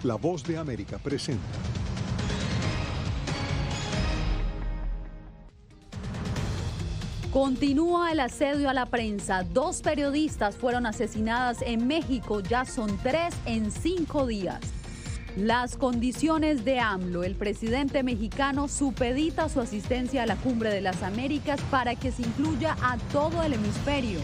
La Voz de América presenta. Continúa el asedio a la prensa. 2 periodistas fueron asesinadas en México. Ya son 3 en 5 días. Las condiciones de AMLO. El presidente mexicano supedita su asistencia a la Cumbre de las Américas para que se incluya a todo el hemisferio.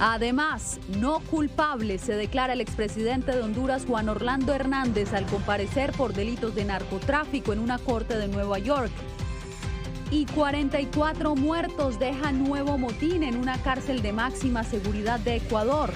Además, no culpable se declara el expresidente de Honduras, Juan Orlando Hernández, al comparecer por delitos de narcotráfico en una corte de Nueva York. Y 44 muertos dejan nuevo motín en una cárcel de máxima seguridad de Ecuador.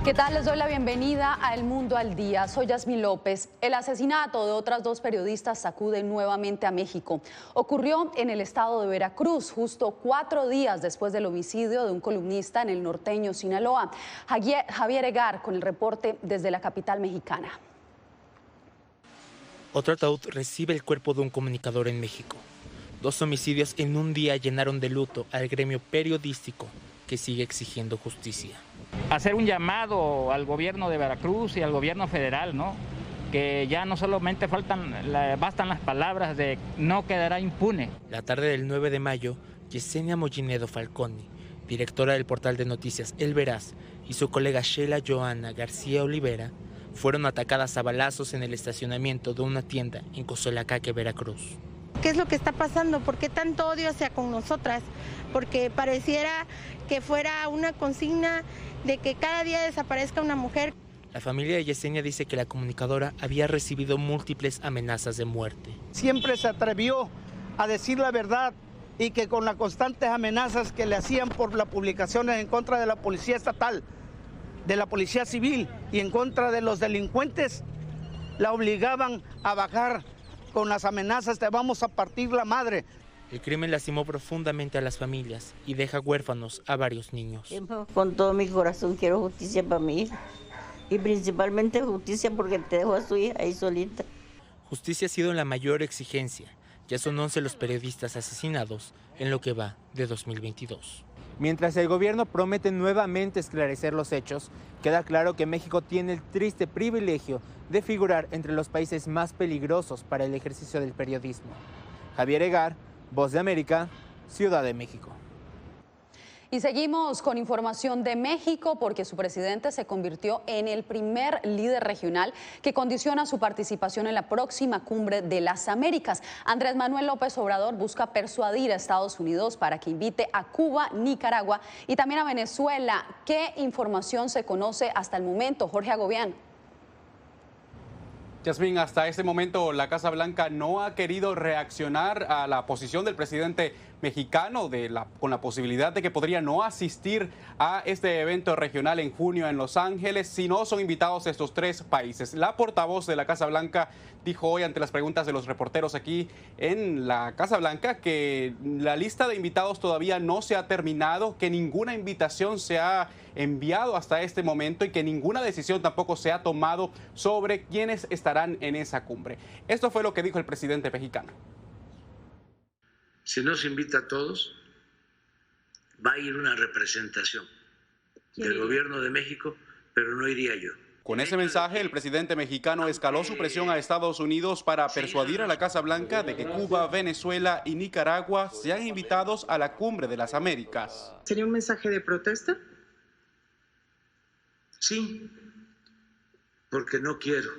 ¿Qué tal? Les doy la bienvenida a El Mundo al Día. Soy Yasmín López. El asesinato de otras 2 periodistas sacude nuevamente a México. Ocurrió en el estado de Veracruz, justo 4 días después del homicidio de un columnista en el norteño Sinaloa. Javier Egar con el reporte desde la capital mexicana. Otro ataúd recibe el cuerpo de un comunicador en México. 2 homicidios en un día llenaron de luto al gremio periodístico que sigue exigiendo justicia. Hacer un llamado al gobierno de Veracruz y al gobierno federal, ¿no? Que ya no solamente bastan las palabras de no quedará impune. La tarde del 9 de mayo, Yesenia Mollinedo Falconi, directora del portal de noticias El Veraz, y su colega Sheila Joana García Olivera fueron atacadas a balazos en el estacionamiento de una tienda en Cozoleacaque, Veracruz. ¿Qué es lo que está pasando? ¿Por qué tanto odio hacia con nosotras? Porque pareciera que fuera una consigna de que cada día desaparezca una mujer. La familia de Yesenia dice que la comunicadora había recibido múltiples amenazas de muerte. Siempre se atrevió a decir la verdad y que con las constantes amenazas que le hacían por las publicaciones en contra de la policía estatal, de la policía civil y en contra de los delincuentes, la obligaban a bajar con las amenazas de vamos a partir la madre. El crimen lastimó profundamente a las familias y deja huérfanos a varios niños. Con todo mi corazón quiero justicia para mi hija y principalmente justicia porque te dejo a su hija ahí solita. Justicia ha sido la mayor exigencia. Ya son 11 los periodistas asesinados en lo que va de 2022. Mientras el gobierno promete nuevamente esclarecer los hechos, queda claro que México tiene el triste privilegio de figurar entre los países más peligrosos para el ejercicio del periodismo. Javier Egar, Voz de América, Ciudad de México. Y seguimos con información de México porque su presidente se convirtió en el primer líder regional que condiciona su participación en la próxima Cumbre de las Américas. Andrés Manuel López Obrador busca persuadir a Estados Unidos para que invite a Cuba, Nicaragua y también a Venezuela. ¿Qué información se conoce hasta el momento? Jorge Agobián. Yasmín, hasta este momento la Casa Blanca no ha querido reaccionar a la posición del presidente mexicano con la posibilidad de que podría no asistir a este evento regional en junio en Los Ángeles si no son invitados estos 3 países. La portavoz de la Casa Blanca dijo hoy ante las preguntas de los reporteros aquí en la Casa Blanca que la lista de invitados todavía no se ha terminado, que ninguna invitación se ha enviado hasta este momento y que ninguna decisión tampoco se ha tomado sobre quiénes estarán en esa cumbre. Esto fue lo que dijo el presidente mexicano. Si no se invita a todos, va a ir una representación del gobierno de México, pero no iría yo. Con ese mensaje, el presidente mexicano escaló su presión a Estados Unidos para persuadir a la Casa Blanca de que Cuba, Venezuela y Nicaragua sean invitados a la Cumbre de las Américas. ¿Sería un mensaje de protesta? Sí, porque no quiero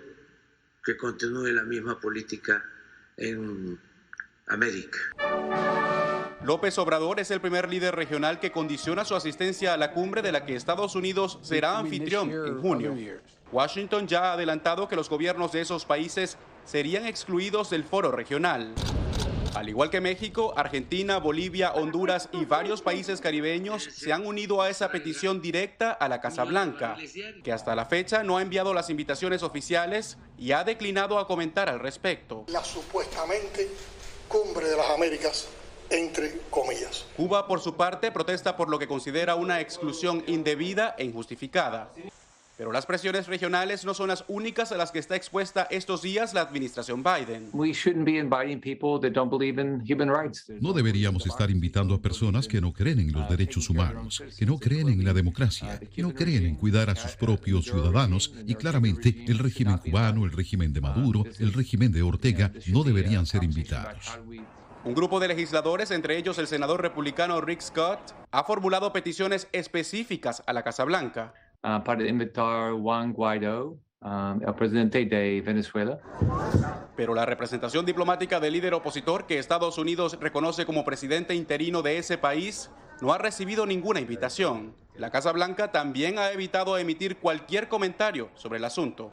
que continúe la misma política en América. López Obrador es el primer líder regional que condiciona su asistencia a la cumbre de la que Estados Unidos será anfitrión en junio. Washington ya ha adelantado que los gobiernos de esos países serían excluidos del foro regional. Al igual que México, Argentina, Bolivia, Honduras y varios países caribeños se han unido a esa petición directa a la Casa Blanca, que hasta la fecha no ha enviado las invitaciones oficiales y ha declinado a comentar al respecto. La supuestamente Cumbre de las Américas, entre comillas. Cuba, por su parte, protesta por lo que considera una exclusión indebida e injustificada. Pero las presiones regionales no son las únicas a las que está expuesta estos días la administración Biden. No deberíamos estar invitando a personas que no creen en los derechos humanos, que no creen en la democracia, que no creen en cuidar a sus propios ciudadanos, y claramente el régimen cubano, el régimen de Maduro, el régimen de Ortega no deberían ser invitados. Un grupo de legisladores, entre ellos el senador republicano Rick Scott, ha formulado peticiones específicas a la Casa Blanca. Para invitar a Juan Guaidó, el presidente de Venezuela. Pero la representación diplomática del líder opositor que Estados Unidos reconoce como presidente interino de ese país no ha recibido ninguna invitación. La Casa Blanca también ha evitado emitir cualquier comentario sobre el asunto.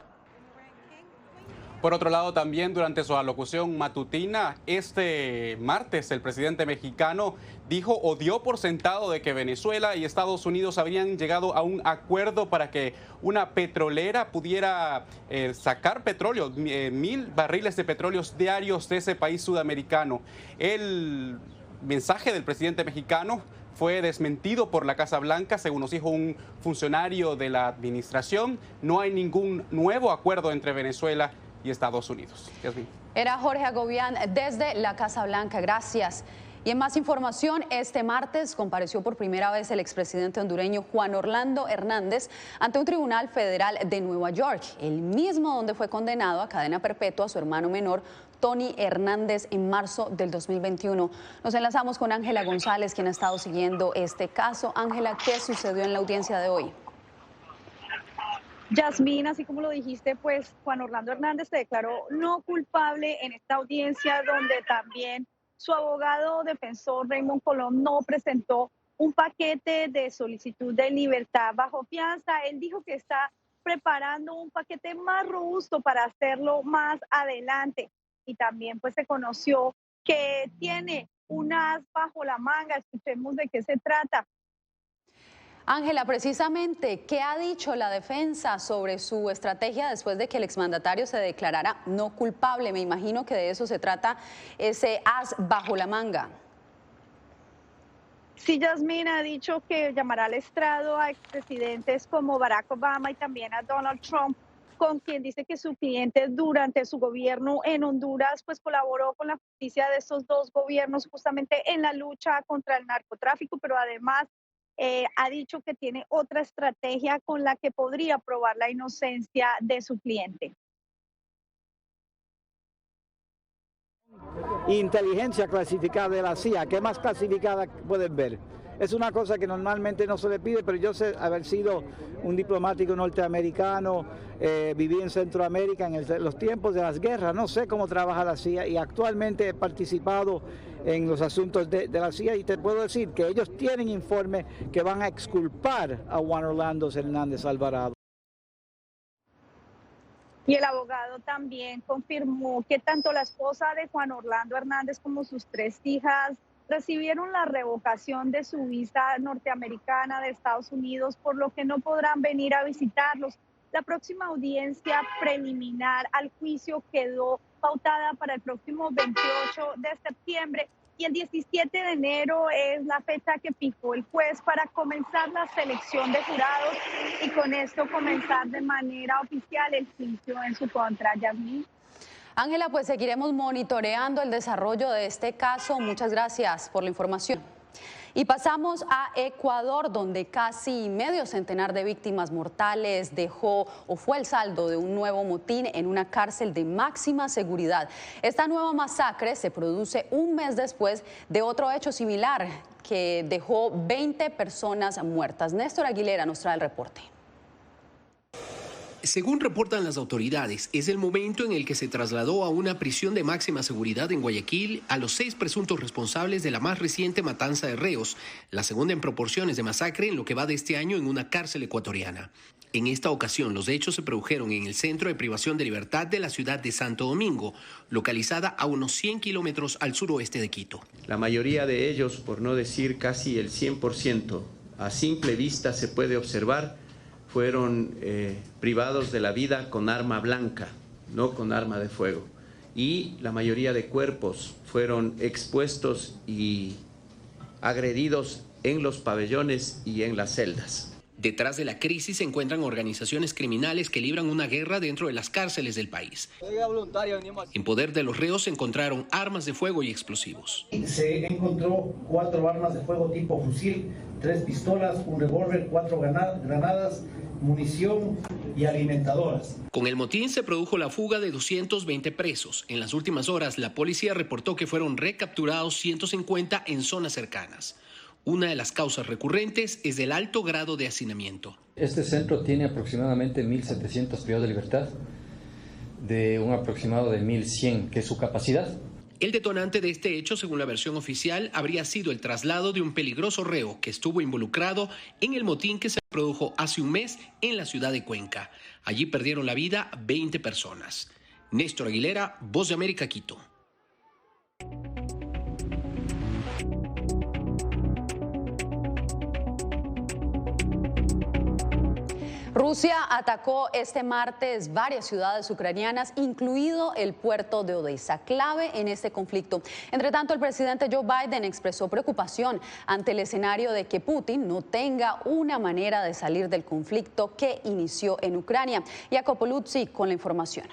Por otro lado, también durante su alocución matutina, este martes el presidente mexicano dijo o dio por sentado de que Venezuela y Estados Unidos habrían llegado a un acuerdo para que una petrolera pudiera sacar petróleo, 1,000 barriles de petróleos diarios de ese país sudamericano. El mensaje del presidente mexicano fue desmentido por la Casa Blanca, según nos dijo un funcionario de la administración. No hay ningún nuevo acuerdo entre Venezuela y Estados Unidos. Yasmín. Era Jorge Agobián desde la Casa Blanca. Gracias. Y en más información, este martes compareció por primera vez el expresidente hondureño Juan Orlando Hernández ante un tribunal federal de Nueva York, el mismo donde fue condenado a cadena perpetua a su hermano menor, Tony Hernández, en marzo del 2021. Nos enlazamos con Ángela González, quien ha estado siguiendo este caso. Ángela, ¿qué sucedió en la audiencia de hoy? Yasmín, así como lo dijiste, pues Juan Orlando Hernández se declaró no culpable en esta audiencia, donde también su abogado defensor Raymond Colón no presentó un paquete de solicitud de libertad bajo fianza. Él dijo que está preparando un paquete más robusto para hacerlo más adelante. Y también pues se conoció que tiene un as bajo la manga. Escuchemos de qué se trata. Ángela, precisamente, ¿qué ha dicho la defensa sobre su estrategia después de que el exmandatario se declarara no culpable? Me imagino que de eso se trata, ese as bajo la manga. Sí, Yasmín ha dicho que llamará al estrado a expresidentes como Barack Obama y también a Donald Trump, con quien dice que su cliente durante su gobierno en Honduras pues colaboró con la justicia de estos dos gobiernos justamente en la lucha contra el narcotráfico, pero además ha dicho que tiene otra estrategia con la que podría probar la inocencia de su cliente. Inteligencia clasificada de la CIA, ¿qué más clasificada pueden ver? Es una cosa que normalmente no se le pide, pero yo sé haber sido un diplomático norteamericano, viví en Centroamérica en los tiempos de las guerras, no sé cómo trabaja la CIA y actualmente he participado en los asuntos de la CIA y te puedo decir que ellos tienen informes que van a exculpar a Juan Orlando Hernández Alvarado. Y el abogado también confirmó que tanto la esposa de Juan Orlando Hernández como sus 3 hijas recibieron la revocación de su visa norteamericana de Estados Unidos, por lo que no podrán venir a visitarlos. La próxima audiencia preliminar al juicio quedó pautada para el próximo 28 de septiembre y el 17 de enero es la fecha que fijó el juez para comenzar la selección de jurados y con esto comenzar de manera oficial el juicio en su contra. Yasmín. Ángela, pues seguiremos monitoreando el desarrollo de este caso. Muchas gracias por la información. Y pasamos a Ecuador, donde casi medio centenar de víctimas mortales dejó o fue el saldo de un nuevo motín en una cárcel de máxima seguridad. Esta nueva masacre se produce un mes después de otro hecho similar que dejó 20 personas muertas. Néstor Aguilera nos trae el reporte. Según reportan las autoridades, es el momento en el que se trasladó a una prisión de máxima seguridad en Guayaquil a los 6 presuntos responsables de la más reciente matanza de reos, la segunda en proporciones de masacre en lo que va de este año en una cárcel ecuatoriana. En esta ocasión, los hechos se produjeron en el centro de privación de libertad de la ciudad de Santo Domingo, localizada a unos 100 kilómetros al suroeste de Quito. La mayoría de ellos, por no decir casi el 100%, a simple vista se puede observar, fueron privados de la vida con arma blanca, no con arma de fuego. Y la mayoría de cuerpos fueron expuestos y agredidos en los pabellones y en las celdas. Detrás de la crisis se encuentran organizaciones criminales que libran una guerra dentro de las cárceles del país. En poder de los reos se encontraron armas de fuego y explosivos. Se encontró 4 armas de fuego tipo fusil, 3 pistolas, un revólver, 4 granadas, munición y alimentadoras. Con el motín se produjo la fuga de 220 presos. En las últimas horas, la policía reportó que fueron recapturados 150 en zonas cercanas. Una de las causas recurrentes es el alto grado de hacinamiento. Este centro tiene aproximadamente 1.700 privados de libertad, de un aproximado de 1.100, que es su capacidad. El detonante de este hecho, según la versión oficial, habría sido el traslado de un peligroso reo que estuvo involucrado en el motín que se produjo hace un mes en la ciudad de Cuenca. Allí perdieron la vida 20 personas. Néstor Aguilera, Voz de América, Quito. Rusia atacó este martes varias ciudades ucranianas, incluido el puerto de Odessa, clave en este conflicto. Entre tanto, el presidente Joe Biden expresó preocupación ante el escenario de que Putin no tenga una manera de salir del conflicto que inició en Ucrania. Jacopo Luzzi con la información.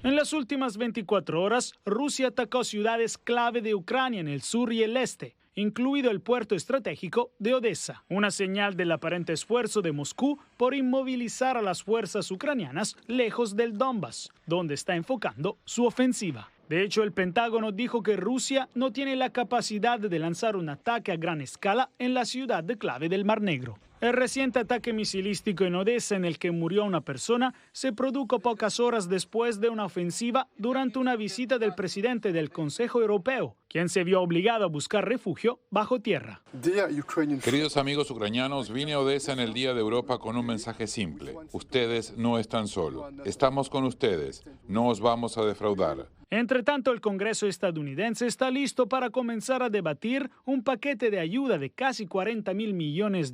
En las últimas 24 horas, Rusia atacó ciudades clave de Ucrania en el sur y el este, incluido el puerto estratégico de Odessa, una señal del aparente esfuerzo de Moscú por inmovilizar a las fuerzas ucranianas lejos del Donbass, donde está enfocando su ofensiva. De hecho, el Pentágono dijo que Rusia no tiene la capacidad de lanzar un ataque a gran escala en la ciudad de clave del Mar Negro. El reciente ataque misilístico en Odessa, en el que murió una persona, se produjo pocas horas después de una ofensiva durante una visita del presidente del Consejo Europeo, quien se vio obligado a buscar refugio bajo tierra. Queridos amigos ucranianos, vine a Odessa en el Día de Europa con un mensaje simple. Ustedes no están solos. Estamos con ustedes. No os vamos a defraudar. Entre tanto, el Congreso estadounidense está listo para comenzar a debatir un paquete de ayuda de casi $40.000 millones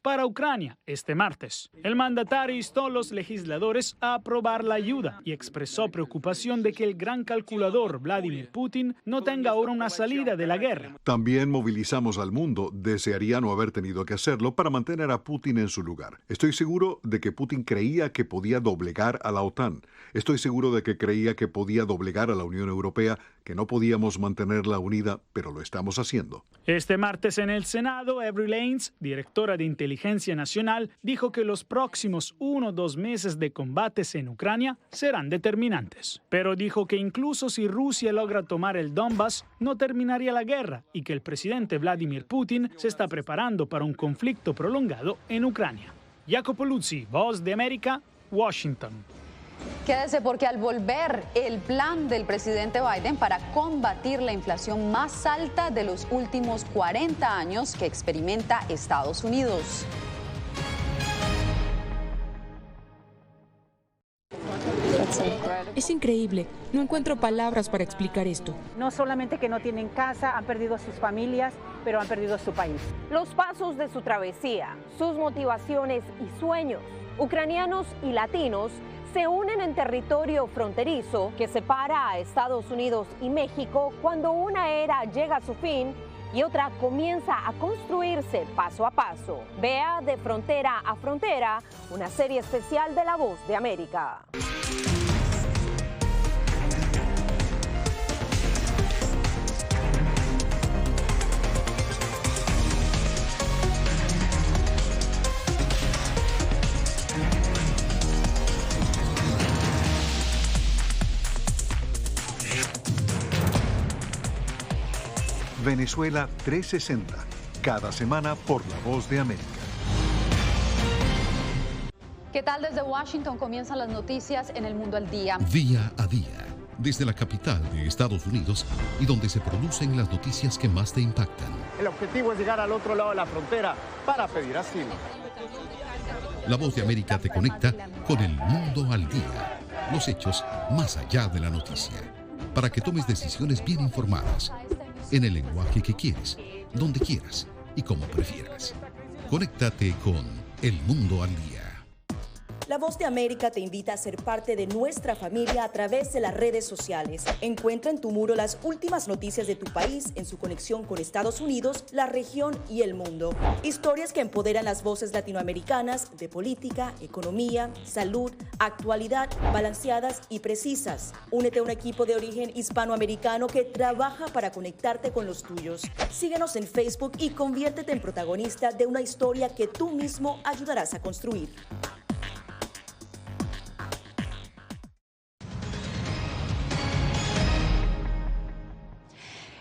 para Ucrania este martes. El mandatario instó a los legisladores a aprobar la ayuda y expresó preocupación de que el gran calculador Vladimir Putin no tenga ahora una salida de la guerra. También movilizamos al mundo. Desearía no haber tenido que hacerlo para mantener a Putin en su lugar. Estoy seguro de que Putin creía que podía doblegar a la OTAN. Estoy seguro de que creía que podía doblegar a la Unión Europea, que no podíamos mantenerla unida, pero lo estamos haciendo. Este martes en el Senado, Avril Haines, directora de Inteligencia Nacional, dijo que los próximos 1 o 2 meses de combates en Ucrania serán determinantes. Pero dijo que incluso si Rusia logra tomar el Donbass, no terminaría la guerra y que el presidente Vladimir Putin se está preparando para un conflicto prolongado en Ucrania. Jacopo Luzzi, Voz de América, Washington. Quédese porque al volver el plan del presidente Biden para combatir la inflación más alta de los últimos 40 años que experimenta Estados Unidos. Es increíble. No encuentro palabras para explicar esto. No solamente que no tienen casa, han perdido a sus familias, pero han perdido a su país. Los pasos de su travesía, sus motivaciones y sueños, ucranianos y latinos, se unen en territorio fronterizo que separa a Estados Unidos y México cuando una era llega a su fin y otra comienza a construirse paso a paso. Vea De Frontera a Frontera, una serie especial de La Voz de América. Venezuela 360, cada semana por La Voz de América. ¿Qué tal? Desde Washington comienzan las noticias en El Mundo al Día. Día a día, desde la capital de Estados Unidos y donde se producen las noticias que más te impactan. El objetivo es llegar al otro lado de la frontera para pedir asilo. La Voz de América te conecta con El Mundo al Día, los hechos más allá de la noticia, para que tomes decisiones bien informadas, en el lenguaje que quieres, donde quieras y como prefieras. Conéctate con El Mundo al Día. La Voz de América te invita a ser parte de nuestra familia a través de las redes sociales. Encuentra en tu muro las últimas noticias de tu país en su conexión con Estados Unidos, la región y el mundo. Historias que empoderan las voces latinoamericanas de política, economía, salud, actualidad, balanceadas y precisas. Únete a un equipo de origen hispanoamericano que trabaja para conectarte con los tuyos. Síguenos en Facebook y conviértete en protagonista de una historia que tú mismo ayudarás a construir.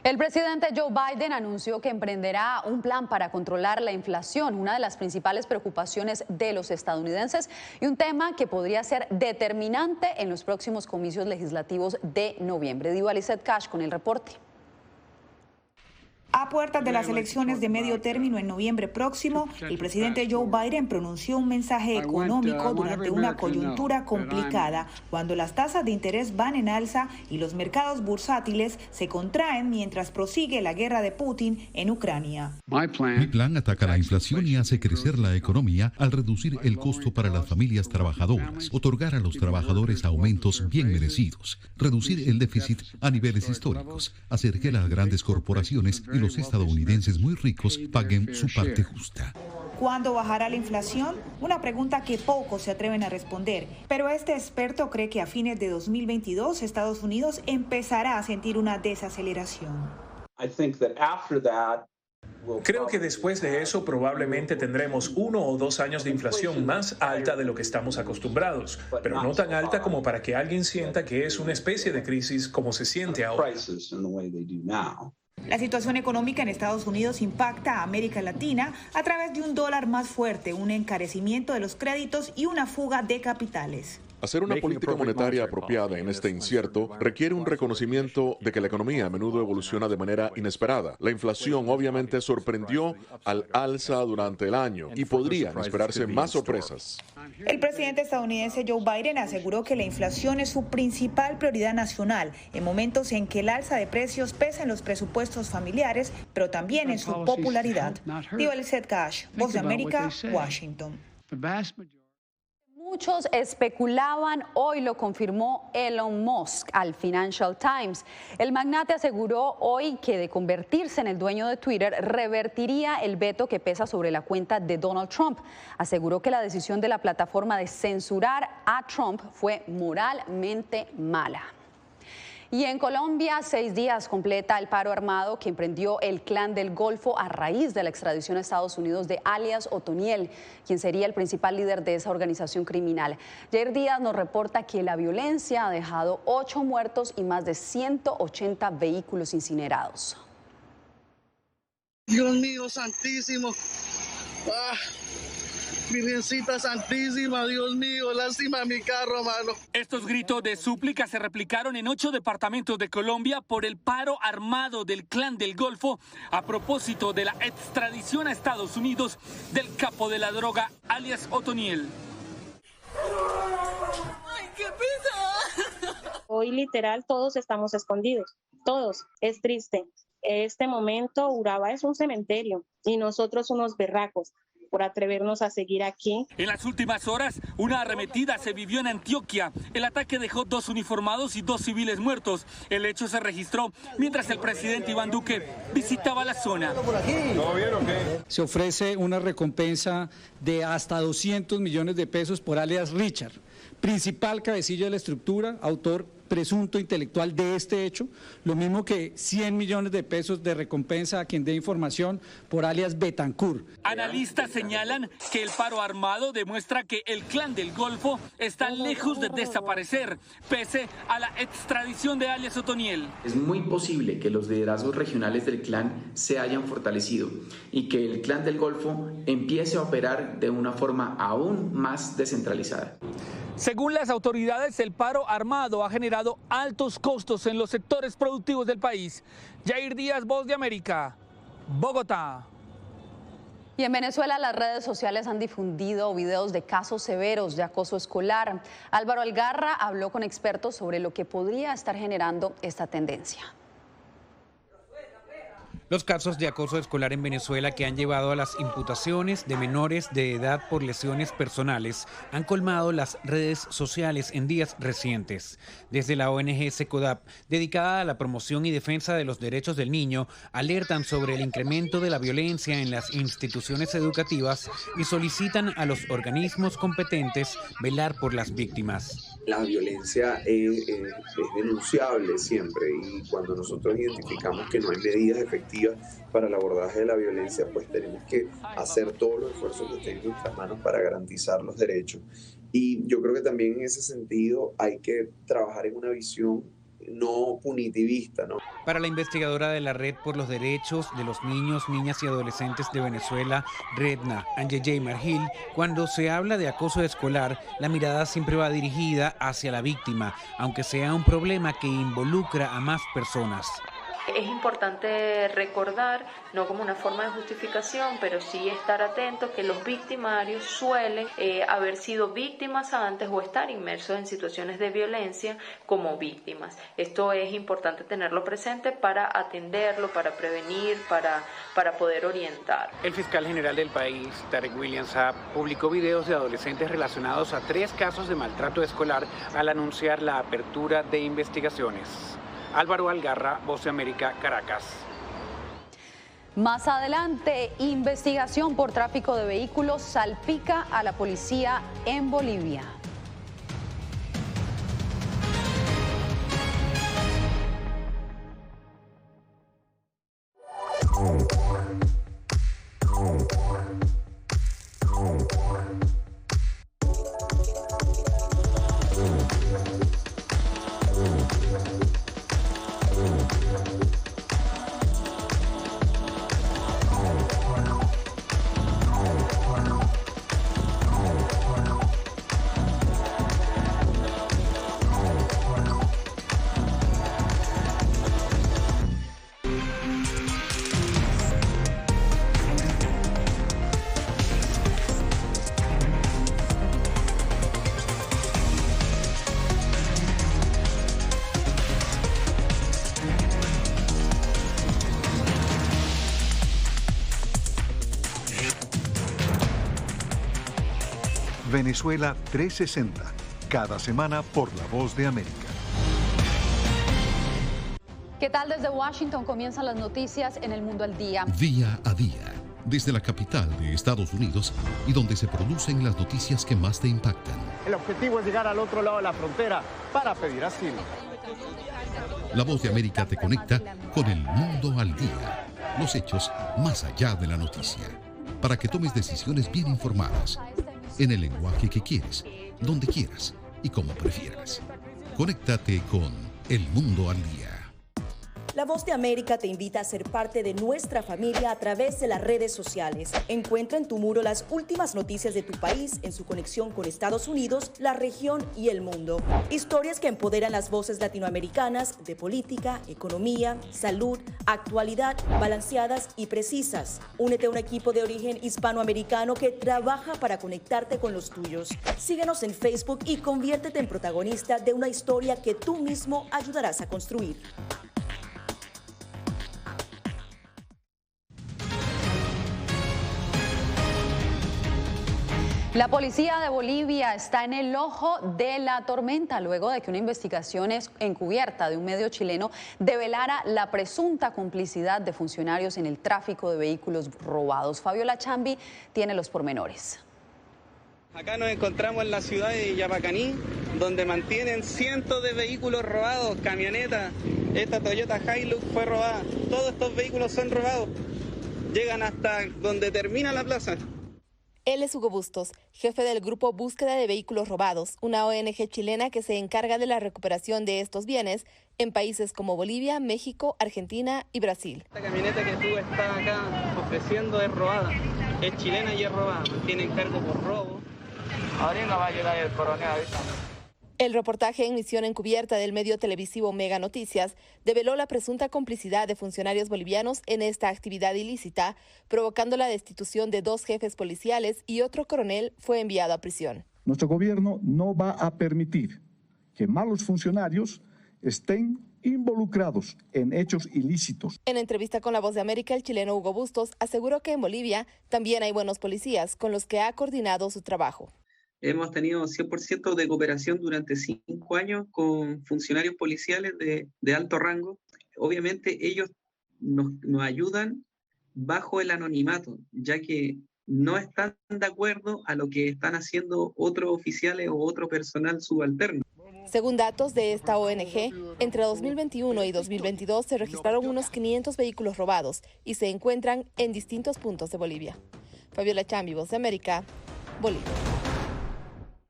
El presidente Joe Biden anunció que emprenderá un plan para controlar la inflación, una de las principales preocupaciones de los estadounidenses y un tema que podría ser determinante en los próximos comicios legislativos de noviembre. Diva Lizeth Cash con el reporte. A puertas de las elecciones de medio término en noviembre próximo, el presidente Joe Biden pronunció un mensaje económico durante una coyuntura complicada, cuando las tasas de interés van en alza y los mercados bursátiles se contraen mientras prosigue la guerra de Putin en Ucrania. Mi plan ataca la inflación y hace crecer la economía al reducir el costo para las familias trabajadoras, otorgar a los trabajadores aumentos bien merecidos, reducir el déficit a niveles históricos, hacer que las grandes corporaciones y los estadounidenses muy ricos paguen su parte justa. ¿Cuándo bajará la inflación? Una pregunta que pocos se atreven a responder, pero este experto cree que a fines de 2022 Estados Unidos empezará a sentir una desaceleración. Creo que después de eso probablemente tendremos 1 o 2 años de inflación más alta de lo que estamos acostumbrados, pero no tan alta como para que alguien sienta que es una especie de crisis como se siente ahora. La situación económica en Estados Unidos impacta a América Latina a través de un dólar más fuerte, un encarecimiento de los créditos y una fuga de capitales. Hacer una política monetaria apropiada en este incierto requiere un reconocimiento de que la economía a menudo evoluciona de manera inesperada. La inflación obviamente sorprendió al alza durante el año y podrían esperarse más sorpresas. El presidente estadounidense Joe Biden aseguró que la inflación es su principal prioridad nacional en momentos en que el alza de precios pesa en los presupuestos familiares, pero también en su popularidad. Diva Lizeth Cash, Voz de América, Washington. Muchos especulaban, hoy lo confirmó Elon Musk al Financial Times. El magnate aseguró hoy que de convertirse en el dueño de Twitter revertiría el veto que pesa sobre la cuenta de Donald Trump. Aseguró que la decisión de la plataforma de censurar a Trump fue moralmente mala. Y en Colombia, 6 días completa el paro armado que emprendió el Clan del Golfo a raíz de la extradición a Estados Unidos de alias Otoniel, quien sería el principal líder de esa organización criminal. Jair Díaz nos reporta que la violencia ha dejado 8 muertos y más de 180 vehículos incinerados. Dios mío santísimo. Virgencita Santísima, Dios mío, lástima mi carro, mano. Estos gritos de súplica se replicaron en 8 departamentos de Colombia por el paro armado del Clan del Golfo a propósito de la extradición a Estados Unidos del capo de la droga, alias Otoniel. ¡Ay, qué pesa! Hoy literal todos estamos escondidos, todos. Es triste. Este momento Urabá es un cementerio y nosotros unos berracos por atrevernos a seguir aquí. En las últimas horas, una arremetida se vivió en Antioquia. El ataque dejó 2 uniformados y 2 civiles muertos. El hecho se registró mientras el presidente Iván Duque visitaba la zona. ¿Todo bien o qué? Se ofrece una recompensa de hasta 200 millones de pesos por alias Richard, principal cabecilla de la estructura, autor presunto intelectual de este hecho, lo mismo que 100 millones de pesos de recompensa a quien dé información por alias Betancourt. Analistas señalan que el paro armado demuestra que el Clan del Golfo está lejos de desaparecer, pese a la extradición de alias Otoniel. Es muy posible que los liderazgos regionales del clan se hayan fortalecido y que el Clan del Golfo empiece a operar de una forma aún más descentralizada. Según las autoridades, el paro armado ha generado altos costos en los sectores productivos del país. Jair Díaz, Voz de América, Bogotá. Y en Venezuela las redes sociales han difundido videos de casos severos de acoso escolar. Álvaro Algarra habló con expertos sobre lo que podría estar generando esta tendencia. Los casos de acoso escolar en Venezuela que han llevado a las imputaciones de menores de edad por lesiones personales han colmado las redes sociales en días recientes. Desde la ONG SECODAP, dedicada a la promoción y defensa de los derechos del niño, alertan sobre el incremento de la violencia en las instituciones educativas y solicitan a los organismos competentes velar por las víctimas. La violencia es denunciable siempre, y cuando nosotros identificamos que no hay medidas efectivas para el abordaje de la violencia, pues tenemos que hacer todos los esfuerzos que estén en nuestras manos para garantizar los derechos. Y yo creo que también en ese sentido hay que trabajar en una visión no punitivista, ¿no? Para la investigadora de la Red por los Derechos de los Niños, Niñas y Adolescentes de Venezuela, Redna Anjay Margil, cuando se habla de acoso escolar, la mirada siempre va dirigida hacia la víctima, aunque sea un problema que involucra a más personas. Es importante recordar, no como una forma de justificación, pero sí estar atentos que los victimarios suelen haber sido víctimas antes o estar inmersos en situaciones de violencia como víctimas. Esto es importante tenerlo presente para atenderlo, para prevenir, para poder orientar. El fiscal general del país, Tarek William Saab, publicó videos de adolescentes relacionados a 3 casos de maltrato escolar al anunciar la apertura de investigaciones. Álvaro Algarra, Voz de América, Caracas. Más adelante, investigación por tráfico de vehículos salpica a la policía en Bolivia. Venezuela 360, cada semana por La Voz de América. ¿Qué tal? Desde Washington comienzan las noticias en El Mundo al Día. Día a día, desde la capital de Estados Unidos y donde se producen las noticias que más te impactan. El objetivo es llegar al otro lado de la frontera para pedir asilo. La Voz de América te conecta con El Mundo al Día, los hechos más allá de la noticia, para que tomes decisiones bien informadas, en el lenguaje que quieres, donde quieras y como prefieras. Conéctate con El Mundo al Día. La Voz de América te invita a ser parte de nuestra familia a través de las redes sociales. Encuentra en tu muro las últimas noticias de tu país en su conexión con Estados Unidos, la región y el mundo. Historias que empoderan las voces latinoamericanas de política, economía, salud, actualidad, balanceadas y precisas. Únete a un equipo de origen hispanoamericano que trabaja para conectarte con los tuyos. Síguenos en Facebook y conviértete en protagonista de una historia que tú mismo ayudarás a construir. La policía de Bolivia está en el ojo de la tormenta luego de que una investigación encubierta de un medio chileno develara la presunta complicidad de funcionarios en el tráfico de vehículos robados. Fabiola Chambi tiene los pormenores. Acá nos encontramos en la ciudad de Yapacaní, donde mantienen cientos de vehículos robados, camionetas. Esta Toyota Hilux fue robada. Todos estos vehículos son robados. Llegan hasta donde termina la plaza. Él es Hugo Bustos, jefe del grupo Búsqueda de Vehículos Robados, una ONG chilena que se encarga de la recuperación de estos bienes en países como Bolivia, México, Argentina y Brasil. Esta camioneta que tú estás acá ofreciendo es robada, es chilena y es robada, tienen cargo por robo. Ahora no va a llegar el coronel ahorita. El reportaje en misión encubierta del medio televisivo Mega Noticias develó la presunta complicidad de funcionarios bolivianos en esta actividad ilícita, provocando la destitución de 2 jefes policiales y otro coronel fue enviado a prisión. Nuestro gobierno no va a permitir que malos funcionarios estén involucrados en hechos ilícitos. En entrevista con La Voz de América, el chileno Hugo Bustos aseguró que en Bolivia también hay buenos policías con los que ha coordinado su trabajo. Hemos tenido 100% de cooperación durante 5 años con funcionarios policiales de alto rango. Obviamente ellos nos ayudan bajo el anonimato, ya que no están de acuerdo a lo que están haciendo otros oficiales o otro personal subalterno. Según datos de esta ONG, entre 2021 y 2022 se registraron unos 500 vehículos robados y se encuentran en distintos puntos de Bolivia. Fabiola Chambi, Voz de América, Bolivia.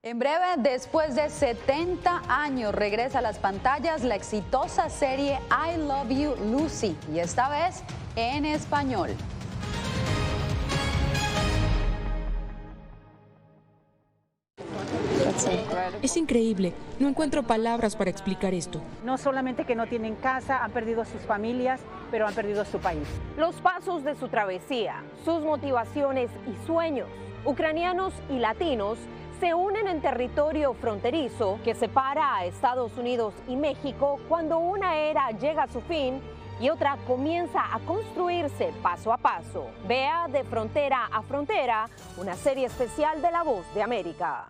En breve, después de 70 años, regresa a las pantallas la exitosa serie I Love You, Lucy, y esta vez en español. Es increíble, no encuentro palabras para explicar esto. No solamente que no tienen casa, han perdido sus familias, pero han perdido su país. Los pasos de su travesía, sus motivaciones y sueños, ucranianos y latinos, se unen en territorio fronterizo que separa a Estados Unidos y México cuando una era llega a su fin y otra comienza a construirse paso a paso. Vea De Frontera a Frontera, una serie especial de La Voz de América.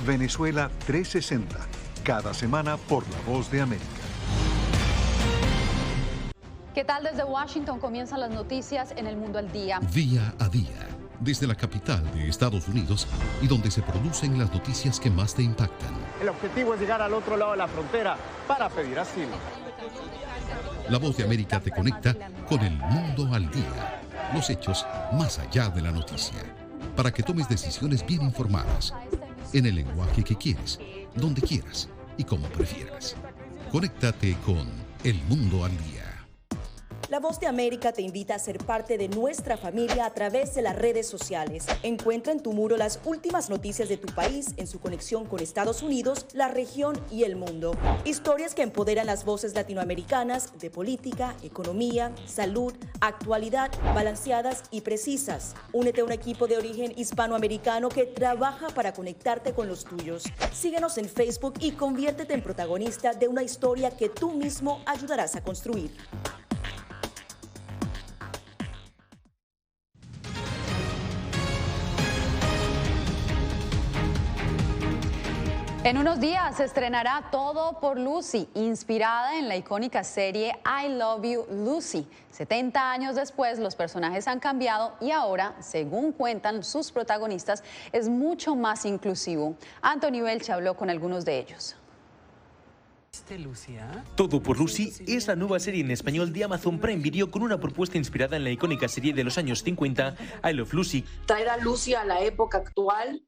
Venezuela 360, cada semana por La Voz de América. ¿Qué tal? Desde Washington comienzan las noticias en El Mundo al Día. Día a día, desde la capital de Estados Unidos y donde se producen las noticias que más te impactan. El objetivo es llegar al otro lado de la frontera para pedir asilo. La Voz de América te conecta con El Mundo al Día, los hechos más allá de la noticia, para que tomes decisiones bien informadas, en el lenguaje que quieres, donde quieras y como prefieras. Conéctate con El Mundo al Día. La Voz de América te invita a ser parte de nuestra familia a través de las redes sociales. Encuentra en tu muro las últimas noticias de tu país en su conexión con Estados Unidos, la región y el mundo. Historias que empoderan las voces latinoamericanas de política, economía, salud, actualidad, balanceadas y precisas. Únete a un equipo de origen hispanoamericano que trabaja para conectarte con los tuyos. Síguenos en Facebook y conviértete en protagonista de una historia que tú mismo ayudarás a construir. En unos días se estrenará Todo por Lucy, inspirada en la icónica serie I Love You, Lucy. 70 años después, los personajes han cambiado y ahora, según cuentan sus protagonistas, es mucho más inclusivo. Anthony Belche habló con algunos de ellos. Todo por Lucy es la nueva serie en español de Amazon Prime Video con una propuesta inspirada en la icónica serie de los años 50, I Love Lucy. Traer a Lucy a la época actual,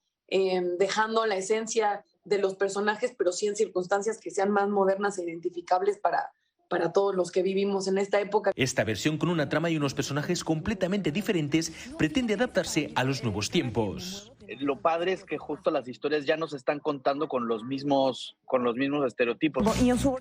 dejando la esencia de los personajes, pero sí en circunstancias que sean más modernas e identificables para todos los que vivimos en esta época. Esta versión, con una trama y unos personajes completamente diferentes, pretende adaptarse a los nuevos tiempos. Lo padre es que justo las historias ya nos están contando con los mismos estereotipos.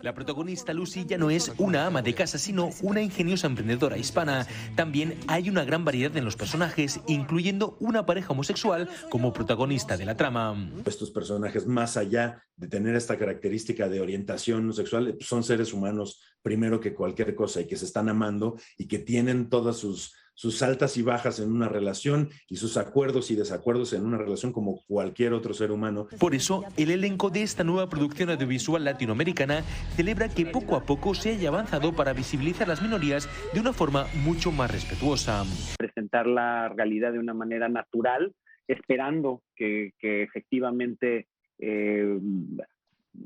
La protagonista Lucy ya no es una ama de casa, sino una ingeniosa emprendedora hispana. También hay una gran variedad en los personajes, incluyendo una pareja homosexual como protagonista de la trama. Estos personajes, más allá de tener esta característica de orientación sexual, son seres humanos primero que cualquier cosa y que se están amando y que tienen todas sus altas y bajas en una relación y sus acuerdos y desacuerdos en una relación como cualquier otro ser humano. Por eso, el elenco de esta nueva producción audiovisual latinoamericana celebra que poco a poco se haya avanzado para visibilizar las minorías de una forma mucho más respetuosa. Presentar la realidad de una manera natural, esperando que efectivamente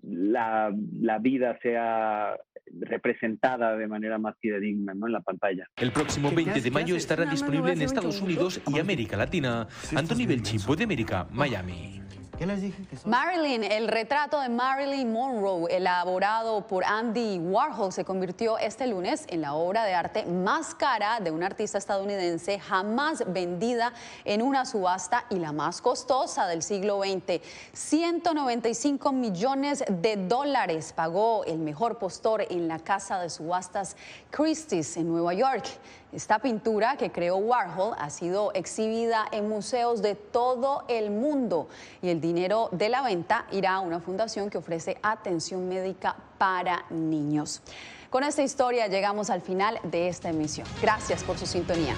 la vida sea representada de manera más fidedigna, ¿no?, en la pantalla. El próximo 20 de mayo estará disponible en Estados Unidos y América Latina. Anthony Belchi, Voz de América, Miami. ¿Qué les dije que son? Marilyn, el retrato de Marilyn Monroe, elaborado por Andy Warhol, se convirtió este lunes en la obra de arte más cara de un artista estadounidense jamás vendida en una subasta y la más costosa del siglo XX. 195 millones de dólares pagó el mejor postor en la casa de subastas Christie's en Nueva York. Esta pintura que creó Warhol ha sido exhibida en museos de todo el mundo y el dinero de la venta irá a una fundación que ofrece atención médica para niños. Con esta historia llegamos al final de esta emisión. Gracias por su sintonía.